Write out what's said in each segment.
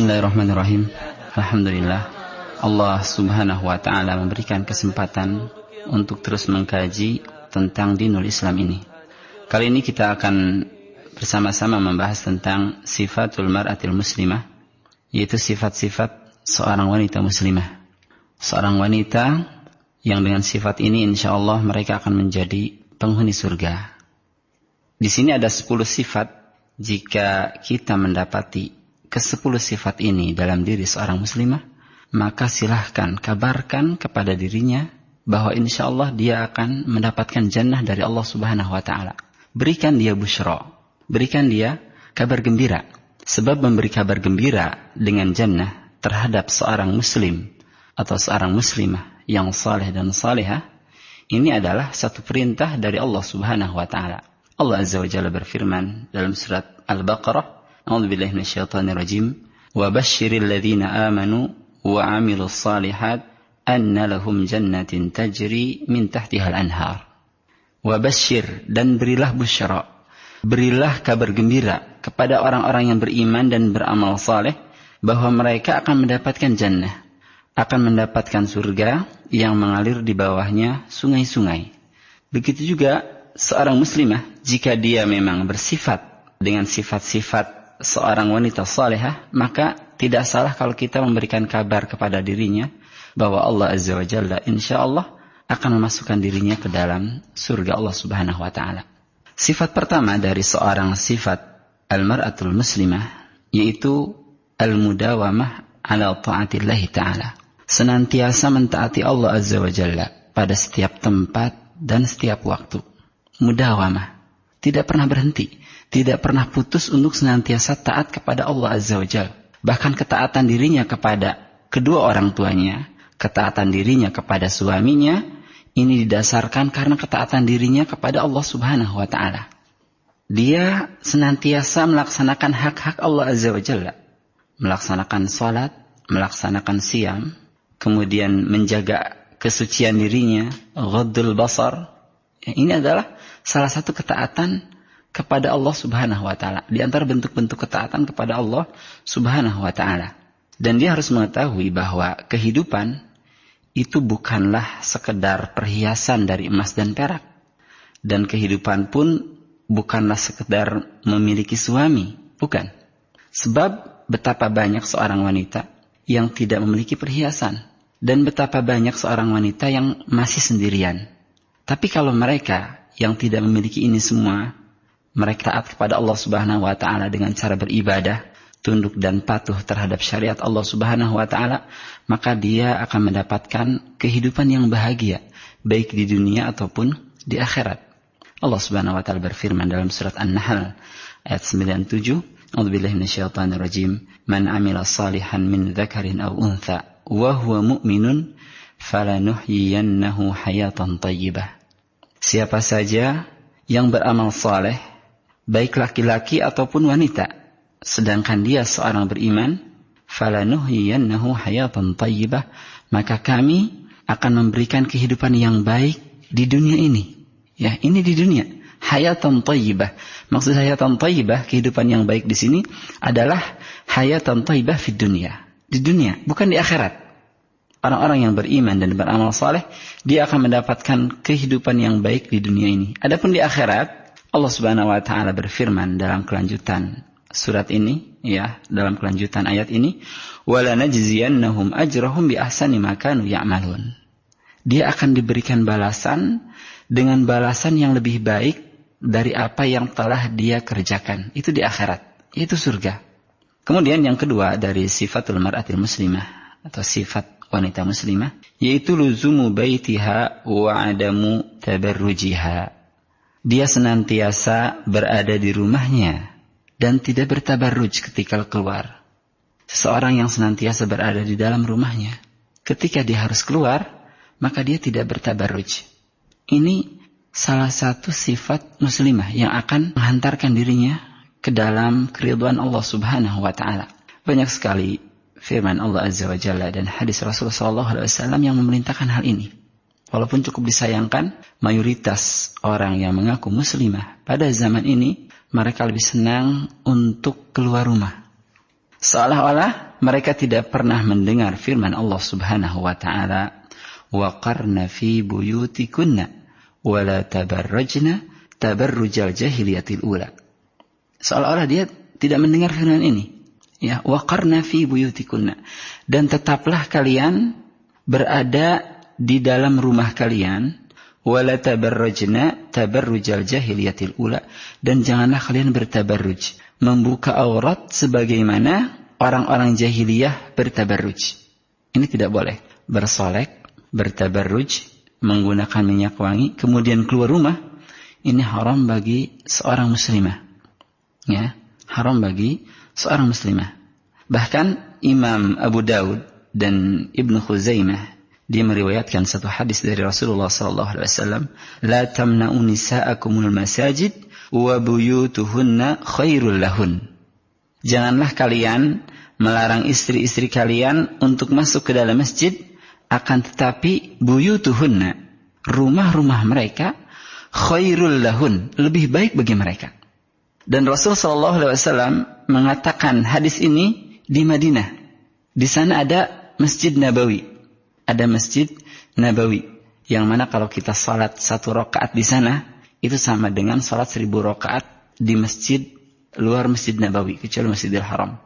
Bismillahirrahmanirrahim. Alhamdulillah, Allah subhanahu wa ta'ala memberikan kesempatan untuk terus mengkaji tentang dinul Islam ini. Kali ini kita akan bersama-sama membahas tentang sifatul mar'atil muslimah, yaitu sifat-sifat seorang wanita muslimah. Seorang wanita yang dengan sifat ini insyaallah mereka akan menjadi penghuni surga. Di sini ada 10 sifat. Jika kita mendapati ke-10 sifat ini dalam diri seorang muslimah, maka silahkan kabarkan kepada dirinya bahwa insyaallah dia akan mendapatkan jannah dari Allah subhanahu wa ta'ala. Berikan dia busyra, berikan dia kabar gembira. Sebab memberi kabar gembira dengan jannah terhadap seorang muslim atau seorang muslimah yang saleh dan salihah, ini adalah satu perintah dari Allah subhanahu wa ta'ala. Allah azza wa jalla berfirman dalam surat Al-Baqarah, A'udzubillahi minasyaitonirrajim, wa basyiril ladzina amanu wa 'amilus shalihat anna lahum jannatin tajri min tahtihal anhar. Wa basyir, dan berilah busyra, berilah kabar gembira kepada orang-orang yang beriman dan beramal saleh bahwa mereka akan mendapatkan jannah, akan mendapatkan surga yang mengalir di bawahnya sungai-sungai. Begitu juga seorang muslimah, jika dia memang bersifat dengan sifat-sifat seorang wanita salihah, maka tidak salah kalau kita memberikan kabar kepada dirinya bahwa Allah azza wa jalla insyaallah akan memasukkan dirinya ke dalam surga Allah subhanahu wa ta'ala. Sifat pertama dari seorang sifat al-mar'atul muslimah yaitu al-mudawamah ala ta'atillahi ta'ala. Senantiasa mentaati Allah azza wa jalla pada setiap tempat dan setiap waktu. Mudawamah, tidak pernah berhenti, tidak pernah putus untuk senantiasa taat kepada Allah azza wa jalla. Bahkan ketaatan dirinya kepada kedua orang tuanya, ketaatan dirinya kepada suaminya, ini didasarkan karena ketaatan dirinya kepada Allah subhanahu wa ta'ala. Dia senantiasa melaksanakan hak-hak Allah azza wa jalla, melaksanakan salat, melaksanakan siam, kemudian menjaga kesucian dirinya, ghaddul basar. Ini adalah salah satu ketaatan kepada Allah subhanahu wa ta'ala, di antara bentuk-bentuk ketaatan kepada Allah subhanahu wa ta'ala. Dan dia harus mengetahui bahwa kehidupan itu bukanlah sekedar perhiasan dari emas dan perak. Dan kehidupan pun bukanlah sekedar memiliki suami, bukan. Sebab betapa banyak seorang wanita yang tidak memiliki perhiasan, dan betapa banyak seorang wanita yang masih sendirian. Tapi kalau mereka yang tidak memiliki ini semua, mereka taat kepada Allah subhanahu wa ta'ala dengan cara beribadah, tunduk dan patuh terhadap syariat Allah subhanahu wa ta'ala, maka dia akan mendapatkan kehidupan yang bahagia, baik di dunia ataupun di akhirat. Allah subhanahu wa ta'ala berfirman dalam surat An-Nahl ayat 97, A'udzubillahi minasyaitonirrajim, man amila salihan min dzakarin aw untha wa huwa mu'minun falanuhyiyannahu hayatan thayyibah. Siapa saja yang beramal saleh, baik laki-laki ataupun wanita, sedangkan dia seorang beriman, falanuhyiyannahu hayatan thayyibah, maka kami akan memberikan kehidupan yang baik di dunia ini. Ya, ini di dunia. Hayatan thayyibah. Maksud hayatan thayyibah, kehidupan yang baik di sini adalah hayatan thayyibah di dunia. Di dunia, bukan di akhirat. Orang-orang yang beriman dan beramal saleh, dia akan mendapatkan kehidupan yang baik di dunia ini. Adapun di akhirat, Allah subhanahu wa ta'ala berfirman dalam kelanjutan surat ini, ya, dalam kelanjutan ayat ini, وَلَنَجْزِيَنَّهُمْ أَجْرَهُمْ بِأَحْسَنِ مَا كَانُوا يَعْمَلُونَ. Dia akan diberikan balasan dengan balasan yang lebih baik dari apa yang telah dia kerjakan. Itu di akhirat, itu surga. Kemudian yang kedua dari sifatul mar'atil muslimah atau sifat wanita muslimah, yaitu luzumu baitiha wa adamu tabarrujiha. Dia senantiasa berada di rumahnya dan tidak bertabarruj ketika keluar. Seseorang yang senantiasa berada di dalam rumahnya, ketika dia harus keluar, maka dia tidak bertabarruj. Ini salah satu sifat muslimah yang akan menghantarkan dirinya ke dalam keridhaan Allah subhanahu wa ta'ala. Banyak sekali firman Allah azza wa jalla dan hadis Rasulullah SAW yang memerintahkan hal ini. Walaupun cukup disayangkan, mayoritas orang yang mengaku muslimah pada zaman ini, mereka lebih senang untuk keluar rumah. Seolah-olah mereka tidak pernah mendengar firman Allah Subhanahu wa taala, "Wa qarna fi buyutikunna wa la tabarrajna tabarrujal jahiliyatil ula." Seolah-olah dia tidak mendengar firman ini. Ya, wa qarna fi buyutikunna, dan tetaplah kalian berada di dalam rumah kalian, wa la tabarrajna tabarrujal jahiliyatil ula, dan janganlah kalian bertabarruj, membuka aurat sebagaimana orang-orang jahiliyah bertabarruj. Ini tidak boleh. Bersolek, bertabarruj, menggunakan minyak wangi, kemudian keluar rumah, ini haram bagi seorang muslimah. Ya, haram bagi seorang muslimah. Bahkan Imam Abu Daud dan Ibnu Khuzaimah, dia meriwayatkan satu hadis dari Rasulullah SAW, "La tamna'u nisa'akumul masajid wa buyutuhunna khairul lahun." Janganlah kalian melarang istri-istri kalian untuk masuk ke dalam masjid, akan tetapi buyutuhunna, rumah-rumah mereka, khairul lahun, lebih baik bagi mereka. Dan Rasulullah SAW mengatakan hadis ini di Madinah. Di sana ada Masjid Nabawi. Ada Masjid Nabawi, yang mana kalau kita salat 1 rakaat di sana, itu sama dengan salat 1000 rakaat di masjid luar Masjid Nabawi, kecuali Masjidil Haram.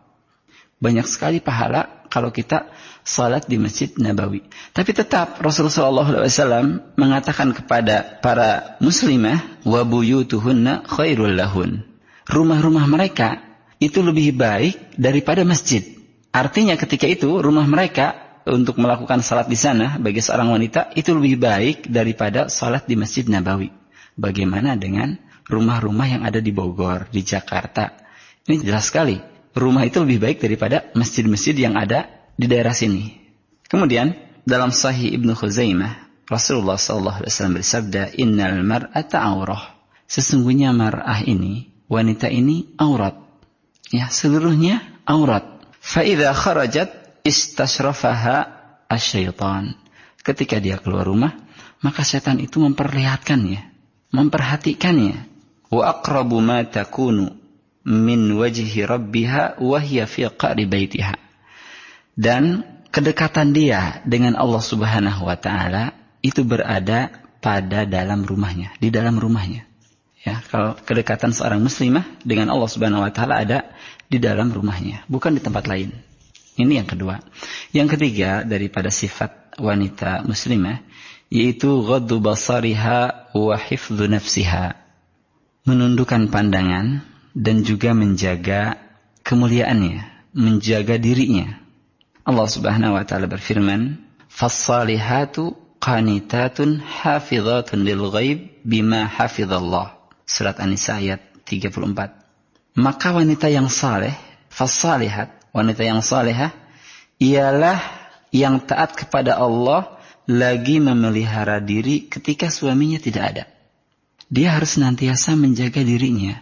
Banyak sekali pahala kalau kita salat di Masjid Nabawi. Tapi tetap Rasulullah SAW mengatakan kepada para muslimah, wa buyutuhunna khairul lahun. Rumah-rumah mereka itu lebih baik daripada masjid. Artinya ketika itu rumah mereka untuk melakukan salat di sana bagi seorang wanita itu lebih baik daripada salat di Masjid Nabawi. Bagaimana dengan rumah-rumah yang ada di Bogor, di Jakarta? Ini jelas sekali. Rumah itu lebih baik daripada masjid-masjid yang ada di daerah sini. Kemudian dalam Sahih Ibnu Khuzaimah, Rasulullah SAW bersabda, "Innal mar'ata aurah." Sesungguhnya mar'ah ini, wanita ini aurat. Ya, seluruhnya aurat. Fa idza kharajat istashrafaha asyaitan. Ketika dia keluar rumah, maka setan itu memperlihatkannya, memperhatikannya. Wa aqrabu ma takunu min wajhi rabbiha wa hiya fi qa'ri baitiha. Dan kedekatan dia dengan Allah Subhanahu wa taala itu berada pada dalam rumahnya, di dalam rumahnya. Ya, kalau kedekatan seorang muslimah dengan Allah Subhanahu wa taala ada di dalam rumahnya, bukan di tempat lain. Ini yang kedua. Yang ketiga daripada sifat wanita muslimah yaitu ghaddu basariha wa hifdzu nafsiha. Menundukkan pandangan dan juga menjaga kemuliaannya, menjaga dirinya. Allah Subhanahu wa taala berfirman, "Fas-salihatu qanitatun hafizatun lil ghaib bima hafizallah." Surat An-Nisa ayat 34. Maka wanita yang saleh, fas-salihat, wanita yang salehah, ialah yang taat kepada Allah lagi memelihara diri ketika suaminya tidak ada. Dia harus senantiasa menjaga dirinya.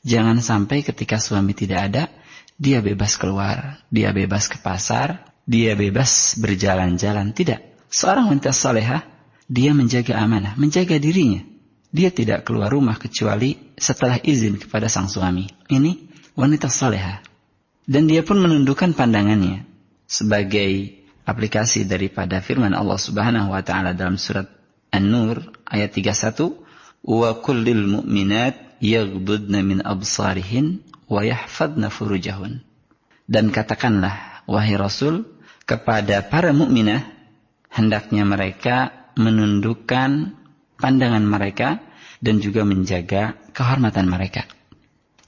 Jangan sampai ketika suami tidak ada, dia bebas keluar, dia bebas ke pasar, dia bebas berjalan-jalan. Tidak. Seorang wanita salehah, dia menjaga amanah, menjaga dirinya. Dia tidak keluar rumah kecuali setelah izin kepada sang suami. Ini wanita salehah. Dan dia pun menundukkan pandangannya. Sebagai aplikasi daripada firman Allah Subhanahu wa taala dalam surat An-Nur ayat 31, "Wa kullil mu'minat yaghdudna min absarihin wa yahfadna furujahun." Dan katakanlah wahai Rasul kepada para mukminah, hendaknya mereka menundukkan pandangan mereka dan juga menjaga kehormatan mereka.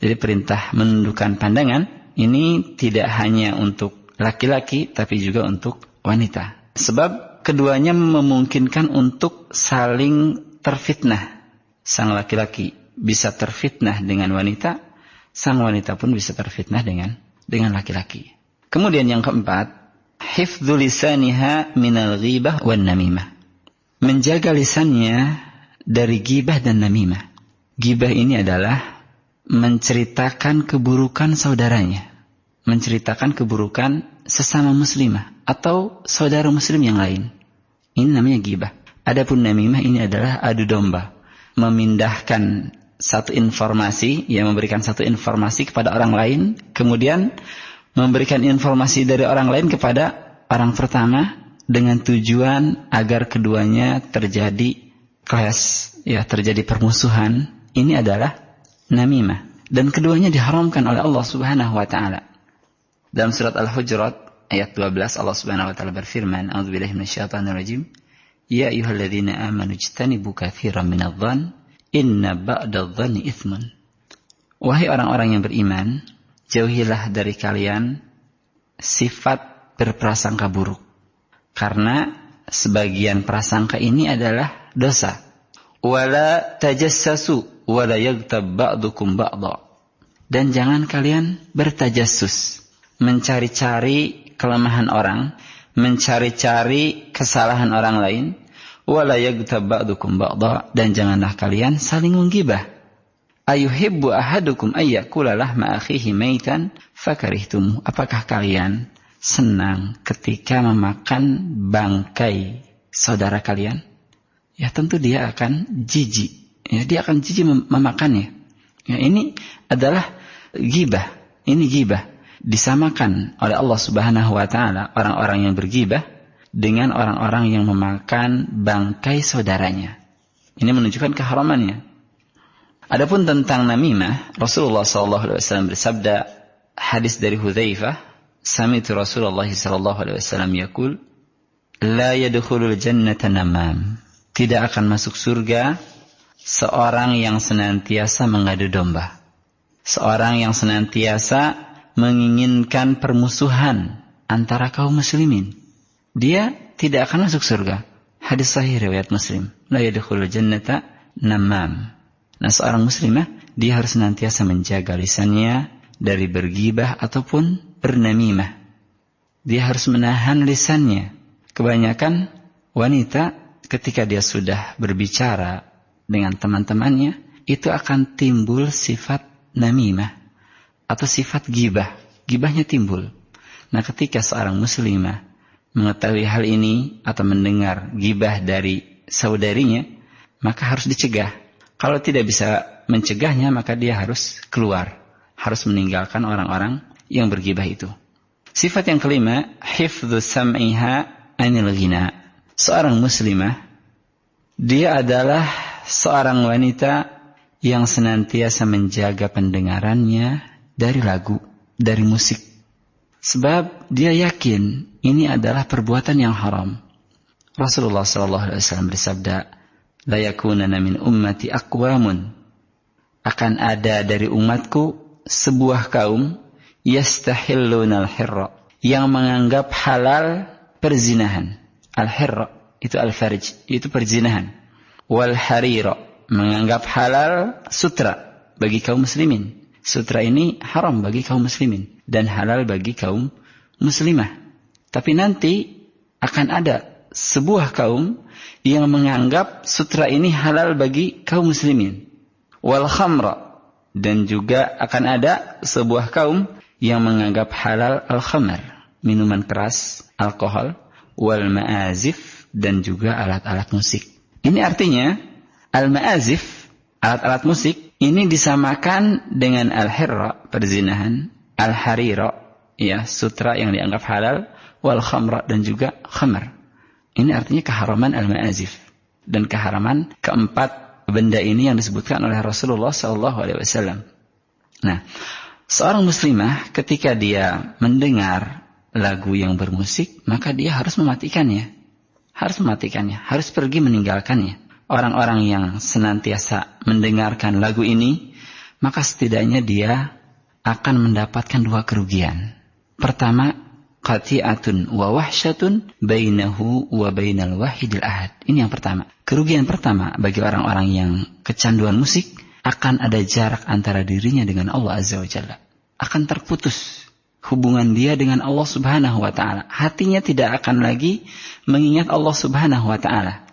Jadi perintah menundukkan pandangan ini tidak hanya untuk laki-laki tapi juga untuk wanita. Sebab keduanya memungkinkan untuk saling terfitnah. Sang laki-laki bisa terfitnah dengan wanita, sang wanita pun bisa terfitnah dengan laki-laki. Kemudian yang keempat, hifdzu lisaniha minal ghibah wan namimah. Menjaga lisannya dari ghibah dan namimah. Ghibah ini adalah menceritakan keburukan saudaranya, menceritakan keburukan sesama muslimah atau saudara muslim yang lain. Ini namanya ghibah. Adapun namimah ini adalah adu domba, memberikan satu informasi kepada orang lain, kemudian memberikan informasi dari orang lain kepada orang pertama dengan tujuan agar keduanya terjadi clash, ya, terjadi permusuhan. Ini adalah namimah, dan keduanya diharamkan oleh Allah Subhanahu wa taala. Dalam surat Al-Hujurat ayat 12 Allah Subhanahu wa taala berfirman, "A'udzubillahi minasyaitonir rajim. Ya ayyuhalladzina amanu ijtanibu katsiran minadh-dhann, inna ba'dadh-dhanni itsmun." Wahai orang-orang yang beriman, jauhilah dari kalian sifat berprasangka buruk, karena sebagian prasangka ini adalah dosa. Wala tajassasu wala yaghtab ba'dukum ba'dha. Dan jangan kalian bertajassus, mencari-cari kelemahan orang, mencari-cari kesalahan orang lain. Wala yaghtab ba'dukum ba'dha. Dan janganlah kalian saling menggibah. Ayuhibbu ahadukum ayyakula lahma akhihi maitan fakarihtum. Apakah kalian senang ketika memakan bangkai saudara kalian? Ya, tentu dia akan jijik. Ya, dia akan jijik memakannya. Ya, ini adalah ghibah. Ini ghibah. Disamakan oleh Allah Subhanahu wa taala orang-orang yang berghibah dengan orang-orang yang memakan bangkai saudaranya. Ini menunjukkan keharamannya. Adapun tentang namimah, Rasulullah SAW bersabda, hadis dari Hudzaifah, sami'tu Rasulullah SAW yaqul, la yadkhulul jannata namam. Tidak akan masuk surga seorang yang senantiasa mengadu domba, seorang yang senantiasa menginginkan permusuhan antara kaum muslimin. Dia tidak akan masuk surga. Hadis sahih riwayat Muslim. La yadkhulul jannata namam. Nah, seorang muslimah dia harus senantiasa menjaga lisannya dari bergibah ataupun bernamimah. Dia harus menahan lisannya. Kebanyakan wanita ketika dia sudah berbicara dengan teman-temannya, itu akan timbul sifat namimah atau sifat gibah. Gibahnya timbul. Nah, ketika seorang muslimah mengetahui hal ini atau mendengar gibah dari saudarinya, maka harus dicegah. Kalau tidak bisa mencegahnya, maka dia harus keluar, harus meninggalkan orang-orang yang bergibah itu. Sifat yang kelima, hifdzu sam'iha 'anil ghina. Seorang muslimah, dia adalah seorang wanita yang senantiasa menjaga pendengarannya dari lagu, dari musik. Sebab dia yakin ini adalah perbuatan yang haram. Rasulullah SAW bersabda, la yakunana min ummati aqwamun. Akan ada dari umatku sebuah kaum yastahilluna al-hirra, yang menganggap halal perzinahan. Al-hirra itu al-farj, itu perzinahan. Wal harira, menganggap halal sutra bagi kaum muslimin. Sutra ini haram bagi kaum muslimin dan halal bagi kaum muslimah. Tapi nanti akan ada sebuah kaum yang menganggap sutra ini halal bagi kaum muslimin. Wal khamra, dan juga akan ada sebuah kaum yang menganggap halal al-khamr, minuman keras, alkohol, wal ma'azif, dan juga alat-alat musik. Ini artinya al-ma'azif, alat-alat musik, ini disamakan dengan al-hirra, perzinahan, al-harira, ya, sutra yang dianggap halal, wal khamra, dan juga khamr. Ini artinya keharaman al-ma'azif, dan keharaman keempat benda ini yang disebutkan oleh Rasulullah SAW. Nah, seorang muslimah ketika dia mendengar lagu yang bermusik, maka dia harus mematikannya. Harus pergi meninggalkannya. Orang-orang yang senantiasa mendengarkan lagu ini, maka setidaknya dia akan mendapatkan dua kerugian. Pertama, qati'atun wa wahsyatun bainahu wa bainal wahidil ahad. Ini yang pertama. Kerugian pertama bagi orang-orang yang kecanduan musik, akan ada jarak antara dirinya dengan Allah Azza wa Jalla. Akan terputus hubungan dia dengan Allah Subhanahu wa taala. Hatinya tidak akan lagi mengingat Allah Subhanahu wa taala.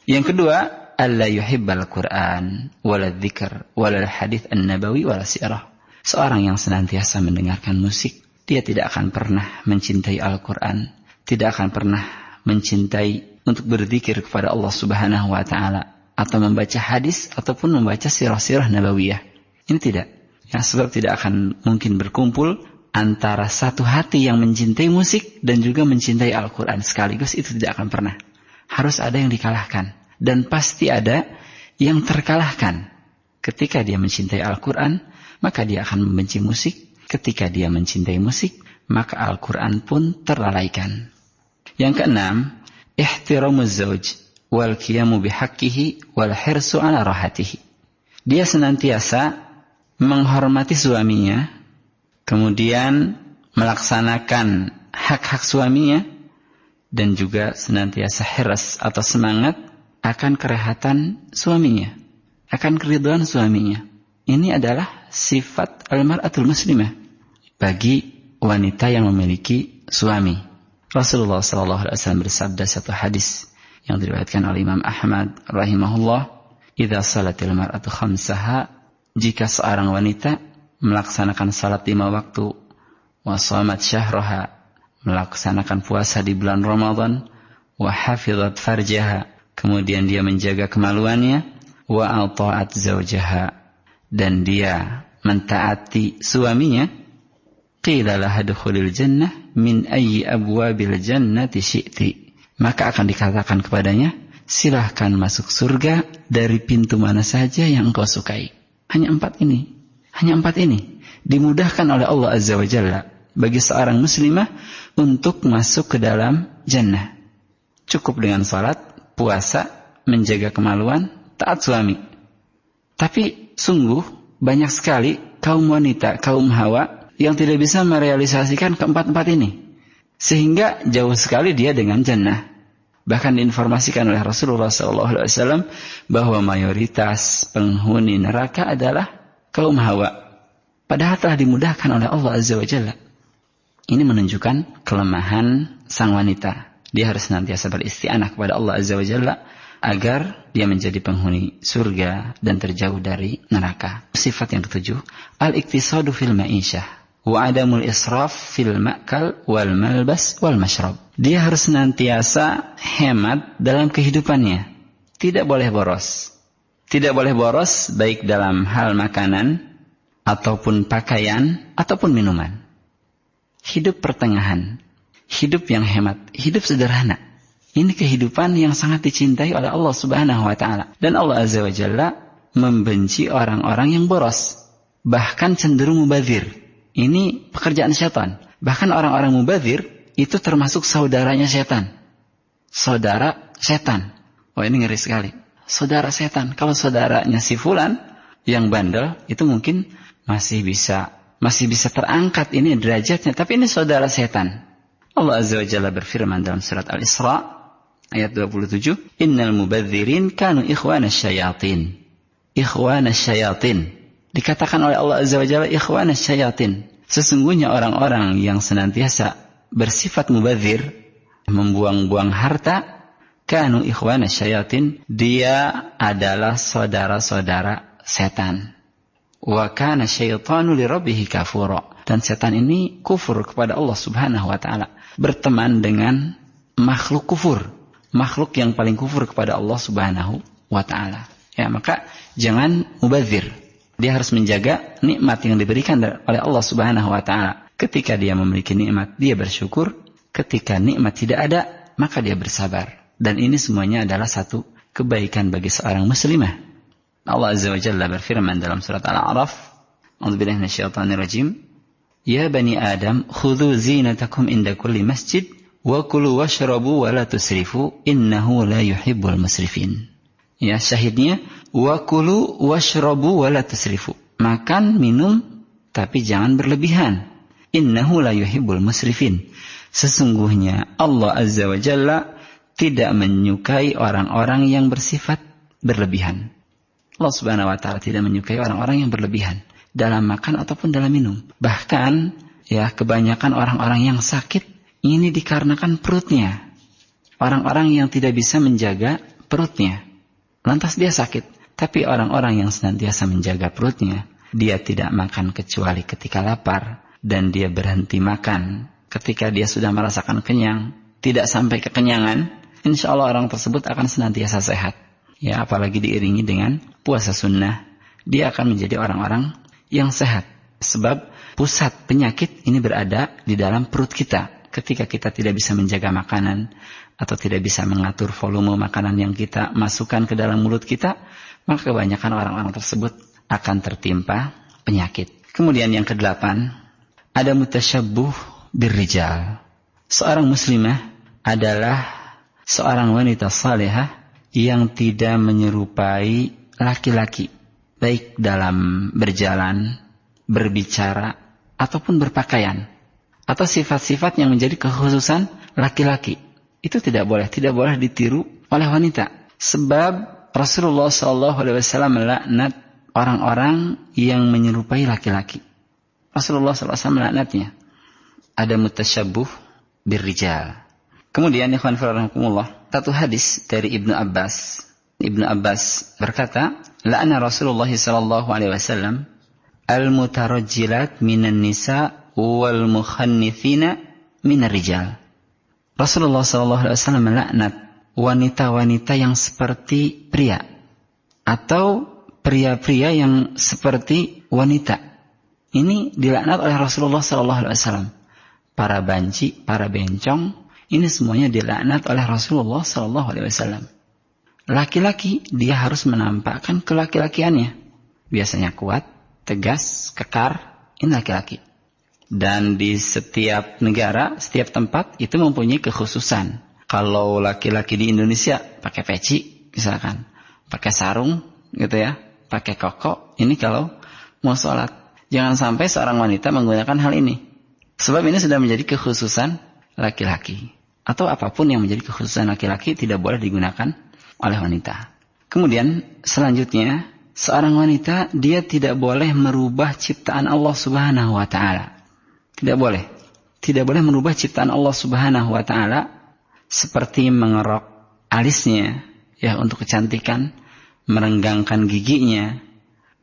Yang kedua, alla yuhibbal Qur'an wala dzikr wala hadits an-nabawi wala sirah. Seorang yang senantiasa mendengarkan musik, dia tidak akan pernah mencintai Al-Quran, tidak akan pernah mencintai untuk berzikir kepada Allah Subhanahu wa taala, atau membaca hadis ataupun membaca sirah-sirah nabawiyah. Ini tidak. Ya, sebab tidak akan mungkin berkumpul antara satu hati yang mencintai musik dan juga mencintai Al-Quran sekaligus, itu tidak akan pernah. Harus ada yang dikalahkan. Dan pasti ada yang terkalahkan. Ketika dia mencintai Al-Quran, maka dia akan membenci musik. Ketika dia mencintai musik, maka Al-Quran pun terlalaikan. Yang keenam, ihtiramuz zawj wal qiyamu bihaqqihi wal hirsu ala rahatihi. Dia senantiasa menghormati suaminya, kemudian melaksanakan hak-hak suaminya, dan juga senantiasa hirs atau semangat akan kerehatan suaminya, akan keridhaan suaminya. Ini adalah sifat al-mar'atul muslimah bagi wanita yang memiliki suami. Rasulullah SAW bersabda satu hadis yang diriwayatkan oleh Imam Ahmad rahimahullah, "Idza salatil mar'atu khamsaha," jika seorang wanita melaksanakan salat 5 waktu, wa shamat syahraha, melaksanakan puasa di bulan Ramadan, wa hafizat farjaha, kemudian dia menjaga kemaluannya, wa ata'at zawjaha, dan dia mentaati suaminya, qila laha dukhulil jannah min ayyi abwabil jannati syi'ti, maka akan dikatakan kepadanya, silahkan masuk surga dari pintu mana saja yang engkau sukai. Hanya 4 ini. Hanya 4 ini. Dimudahkan oleh Allah Azza wa Jalla bagi seorang muslimah untuk masuk ke dalam jannah. Cukup dengan salat, puasa, menjaga kemaluan, taat suami. Tapi sungguh banyak sekali kaum wanita, kaum hawa yang tidak bisa merealisasikan keempat-empat ini. Sehingga jauh sekali dia dengan jannah. Bahkan diinformasikan oleh Rasulullah SAW bahwa mayoritas penghuni neraka adalah kaum hawa. Padahal telah dimudahkan oleh Allah Azza wa Jalla. Ini menunjukkan kelemahan sang wanita. Dia harus senantiasa beristi'anah kepada Allah Azza wa Jalla agar dia menjadi penghuni surga dan terjauh dari neraka. Sifat yang ketujuh, al-iktisadu fil ma'isyah wa adamul israf fil ma'kal wal malbas wal mashrab. Dia harus senantiasa hemat dalam kehidupannya. Tidak boleh boros. Tidak boleh boros baik dalam hal makanan ataupun pakaian ataupun minuman. Hidup pertengahan, hidup yang hemat, hidup sederhana. Ini kehidupan yang sangat dicintai oleh Allah Subhanahu wa taala. Dan Allah Azza wa Jalla membenci orang-orang yang boros, bahkan cenderung mubadzir. Ini pekerjaan setan. Bahkan orang-orang mubadzir itu termasuk saudaranya setan. Saudara setan. Oh, ini ngeri sekali. Saudara setan. Kalau saudaranya si fulan yang bandel, itu mungkin masih bisa terangkat ini derajatnya. Tapi ini saudara setan. Allah Azza wa Jalla berfirman dalam surat Al-Isra ayat 27, "Innal mubadzirin kanu ikhwanas syayatin." Ikhwanas syayatin. Dikatakan oleh Allah Azza wa Jalla ikhwanas syayatin. Sesungguhnya orang-orang yang senantiasa bersifat mubadzir, membuang-buang harta, kanu ikhwanas syayatin, dia adalah saudara-saudara setan. Wa kana syaitanu li rabbih kafura. Dan setan ini kufur kepada Allah Subhanahu wa taala, berteman dengan makhluk kufur, makhluk yang paling kufur kepada Allah Subhanahu wa taala. Ya, maka jangan mubadzir. Dia harus menjaga nikmat yang diberikan oleh Allah Subhanahu wa taala. Ketika dia memiliki nikmat, dia bersyukur. Ketika nikmat tidak ada, maka dia bersabar. Dan ini semuanya adalah satu kebaikan bagi seorang muslimah. Allah Azza wa Jalla berfirman dalam surat Al-A'raf, "A'udzubillahi minasyaitonir rajim. Ya bani Adam, khudhu zinatakum inda kulli masjid wa kulu washrabu wa la tusrifu innahu la yuhibbul musrifin." Ya, syahidnya wa kulu washrabu wa la tusrifu. Makan, minum, tapi jangan berlebihan. Innahu la yuhibbul musrifin. Sesungguhnya Allah Azza wa Jalla tidak menyukai orang-orang yang bersifat berlebihan. Allah Subhanahu wa taala tidak menyukai orang-orang yang berlebihan dalam makan ataupun dalam minum. Bahkan ya, kebanyakan orang-orang yang sakit ini dikarenakan perutnya. Orang-orang yang tidak bisa menjaga perutnya, lantas dia sakit. Tapi orang-orang yang senantiasa menjaga perutnya, dia tidak makan kecuali ketika lapar, dan dia berhenti makan ketika dia sudah merasakan kenyang, tidak sampai kekenyangan, insya Allah orang tersebut akan senantiasa sehat. Ya, apalagi diiringi dengan puasa sunnah, dia akan menjadi orang-orang yang sehat. Sebab pusat penyakit ini berada di dalam perut kita. Ketika kita tidak bisa menjaga makanan atau tidak bisa mengatur volume makanan yang kita masukkan ke dalam mulut kita, maka kebanyakan orang-orang tersebut akan tertimpa penyakit. Kemudian yang kedelapan, ada mutasyabbuh birrijal. Seorang muslimah adalah seorang wanita salihah yang tidak menyerupai laki-laki, baik dalam berjalan, berbicara, ataupun berpakaian, atau sifat-sifat yang menjadi kekhususan laki-laki. Itu tidak boleh ditiru oleh wanita. Sebab Rasulullah SAW melaknat orang-orang yang menyerupai laki-laki. Rasulullah SAW melaknatnya. Ada mutasyabbuh birrijal. Kemudian ikhwan fillah rahimakumullah, satu hadis dari Ibnu Abbas. Ibnu Abbas berkata, la'ana Rasulullah sallallahu alaihi wasallam al-mutarajjilat minan nisa wal mukhannithina minar rijal. Rasulullah sallallahu alaihi wasallam melaknat wanita-wanita yang seperti pria atau pria-pria yang seperti wanita. Ini dilaknat oleh Rasulullah sallallahu alaihi wasallam. Para banci, para bencong, ini semuanya dilaknat oleh Rasulullah sallallahu alaihi wasallam. Laki-laki dia harus menampakkan kelaki-lakiannya. Biasanya kuat, tegas, kekar, ini laki-laki. Dan di setiap negara, setiap tempat itu mempunyai kekhususan. Kalau laki-laki di Indonesia pakai peci misalkan, pakai sarung gitu ya, pakai koko, ini kalau mau sholat. Jangan sampai seorang wanita menggunakan hal ini. Sebab ini sudah menjadi kekhususan laki-laki. Atau apapun yang menjadi kekhususan laki-laki tidak boleh digunakan oleh wanita. Kemudian selanjutnya, seorang wanita dia tidak boleh merubah ciptaan Allah Subhanahu wa taala. Tidak boleh. Tidak boleh merubah ciptaan Allah Subhanahu wa taala seperti mengerok alisnya ya untuk kecantikan, merenggangkan giginya,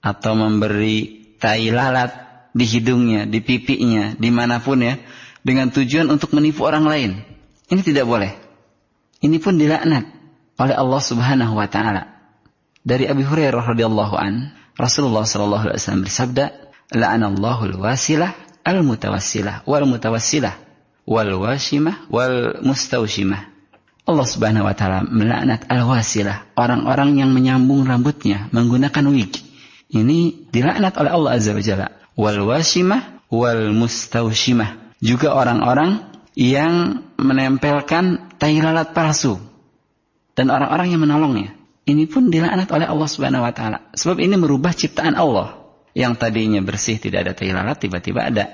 atau memberi tai lalat di hidungnya, di pipinya, dimanapun ya, dengan tujuan untuk menipu orang lain. Ini tidak boleh. Ini pun dilaknat oleh Allah Subhanahu wa taala. Dari Abi Hurairah radhiyallahu an, Rasulullah sallallahu alaihi wasallam bersabda, "La'anallahu al-wasilah al-mutawassilah wal mutawassilah wal washimah wal mustawshimah." Allah Subhanahu wa taala melaknat al-wasilah, orang-orang yang menyambung rambutnya menggunakan wig. Ini dilaknat oleh Allah Azza wa Jalla. Wal washimah wal mustawshimah. Juga orang-orang yang menempelkan tai lalat palsu dan orang-orang yang menolongnya. Ini pun dilaknat oleh Allah Subhanahu wa taala. Sebab ini merubah ciptaan Allah. Yang tadinya bersih tidak ada tai lalat tiba-tiba ada.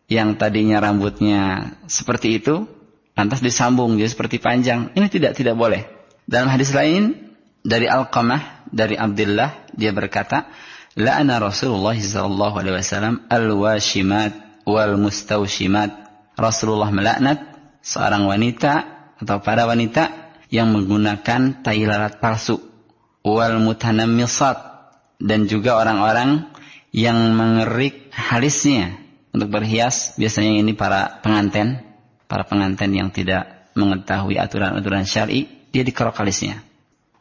Yang tadinya rambutnya seperti itu lantas disambung jadi seperti panjang. Ini tidak boleh. Dalam hadis lain dari Alqamah dari Abdullah dia berkata, la'ana Rasulullah sallallahu alaihi wasallam al-washimat wal mustawshimat. Rasulullah melaknat seorang wanita atau para wanita yang menggunakan tai lalat palsu, wal mutanammisat, dan juga orang-orang yang mengerik halisnya untuk berhias. Biasanya ini para pengantin yang tidak mengetahui aturan-aturan syar'i, dia dikerok alisnya.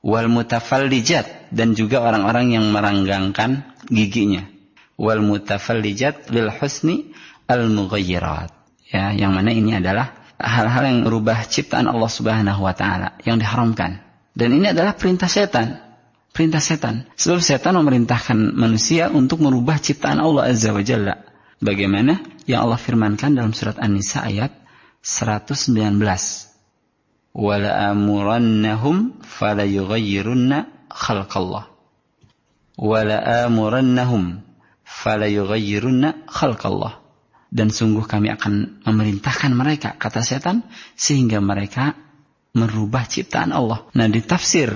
Wal mutafallijat, dan juga orang-orang yang merenggangkan giginya. Wal mutafallijat lil husni al mughayyirat. Ya, yang mana ini adalah hal-hal yang merubah ciptaan Allah Subhanahu wa taala yang diharamkan. Dan ini adalah perintah setan. Perintah setan. Sebab setan memerintahkan manusia untuk merubah ciptaan Allah Azza wa Jalla. Bagaimana yang Allah firmankan dalam surat An-Nisa ayat 119. Wala amurannahum fala yughayyirunna khalqallah. Wala amurannahum fala yughayyirunna khalqallah. Dan sungguh kami akan memerintahkan mereka, kata setan, sehingga mereka merubah ciptaan Allah. Nah, ditafsir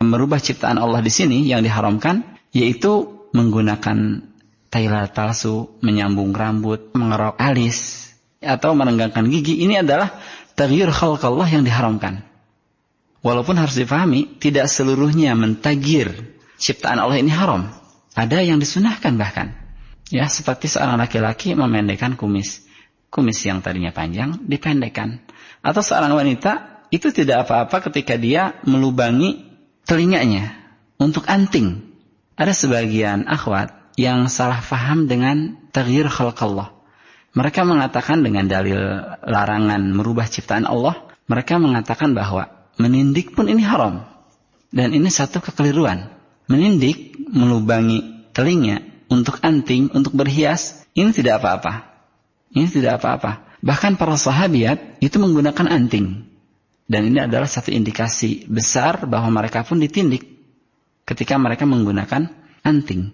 merubah ciptaan Allah di sini yang diharamkan, yaitu menggunakan tai lalat palsu, menyambung rambut, mengerok alis, atau merenggangkan gigi. Ini adalah taghyir khalqallah yang diharamkan. Walaupun harus dipahami, tidak seluruhnya mentaghyir ciptaan Allah ini haram. Ada yang disunahkan bahkan. Ya, seperti seorang laki-laki memendekkan kumis. Kumis yang tadinya panjang dipendekkan. Atau seorang wanita itu tidak apa-apa ketika dia melubangi telinganya untuk anting. Ada sebagian akhwat yang salah faham dengan taghyir khalqallah. Mereka mengatakan dengan dalil larangan merubah ciptaan Allah, mereka mengatakan bahwa menindik pun ini haram. Dan ini satu kekeliruan. Menindik, melubangi telinga untuk anting, untuk berhias, ini tidak apa-apa. Ini tidak apa-apa. Bahkan para sahabiat itu menggunakan anting. Dan ini adalah satu indikasi besar bahwa mereka pun ditindik ketika mereka menggunakan anting.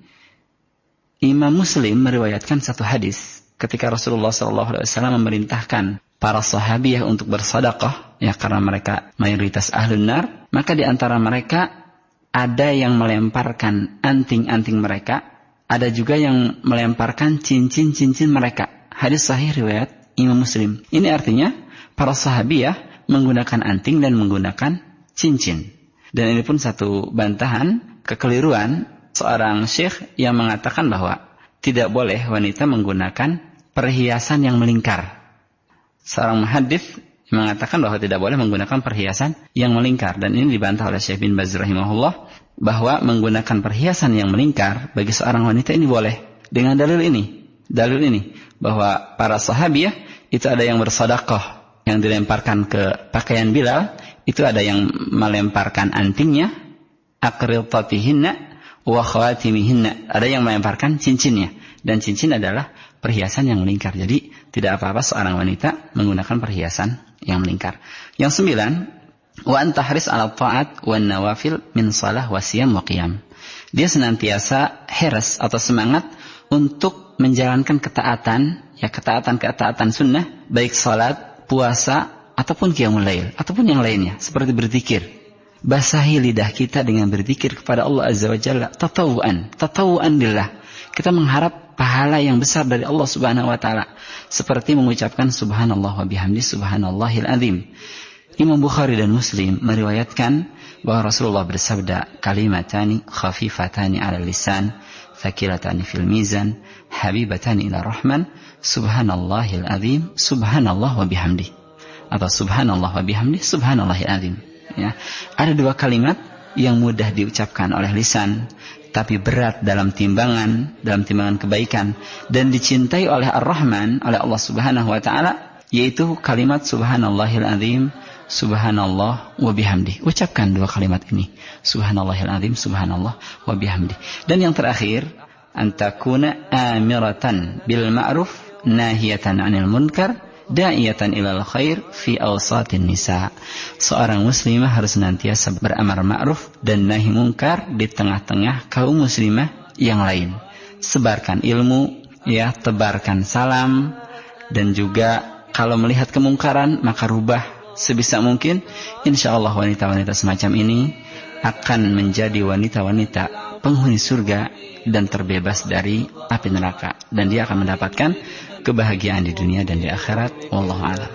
Imam Muslim meriwayatkan satu hadis ketika Rasulullah SAW memerintahkan para sahabiah untuk bersedekah, ya karena mereka mayoritas ahlun nar, maka di antara mereka ada yang melemparkan anting-anting mereka, ada juga yang melemparkan cincin-cincin mereka. Hadis sahih riwayat Imam Muslim. Ini artinya para sahabiah menggunakan anting dan menggunakan cincin. Dan ini pun satu bantahan kekeliruan seorang syekh yang mengatakan bahwa tidak boleh wanita menggunakan perhiasan yang melingkar. Seorang muhaddits mengatakan bahwa tidak boleh menggunakan perhiasan yang melingkar. Dan ini dibantah oleh Syekh bin Baz rahimahullah bahwa menggunakan perhiasan yang melingkar bagi seorang wanita ini boleh. Dengan dalil ini bahwa para sahabiah itu ada yang bersedekah yang dilemparkan ke pakaian Bilal, itu ada yang melemparkan antingnya, aqrintatihinna wa khawatimihinna, ada yang melemparkan cincinnya, dan cincin adalah perhiasan yang melingkar. Jadi tidak apa-apa seorang wanita menggunakan perhiasan yang melingkar. Yang 9, wa antahris 'ala ta'at wan nawafil min shalah wa siyam wa qiyam. Dia senantiasa heres atau semangat untuk menjalankan ketaatan, ya ketaatan sunnah, baik salat, puasa, ataupun qiyamul lail, ataupun yang lainnya, seperti berzikir. Basahi lidah kita dengan berzikir kepada Allah Azza wa Jalla, tatawuan lillah. Kita mengharap pahala yang besar dari Allah Subhanahu wa taala, seperti mengucapkan subhanallah wa bihamdi subhanallahil azim. Imam Bukhari dan Muslim meriwayatkan bahwa Rasulullah bersabda, kalimatani khafifatani 'ala lisan, thaqilatani fil mizan, habibatani ila rahman, subhanallahil azim, subhanallah wa bihamdi, atau subhanallah wa bihamdi, subhanallahil azim. Ya, ada dua kalimat yang mudah diucapkan oleh lisan, tapi berat dalam timbangan kebaikan, dan dicintai oleh Ar-Rahman, oleh Allah Subhanahu wa taala, yaitu kalimat subhanallahil azim, subhanallah wa bihamdi. Ucapkan dua kalimat ini, subhanallahil azim, subhanallah wa bihamdi. Dan yang terakhir, antakuna amiratan bil ma'ruf nahiyatan 'anil munkar da'iyatan ilal khair fi awsatin nisa. Seorang muslimah harus senantiasa beramar ma'ruf dan nahi munkar di tengah-tengah kaum muslimah yang lain. Sebarkan ilmu, ya, tebarkan salam, dan juga kalau melihat kemungkaran maka rubah sebisa mungkin. Insyaallah wanita-wanita semacam ini akan menjadi wanita-wanita penghuni surga dan terbebas dari api neraka, dan dia akan mendapatkan kebahagiaan di dunia dan di akhirat. Wallahu a'lam.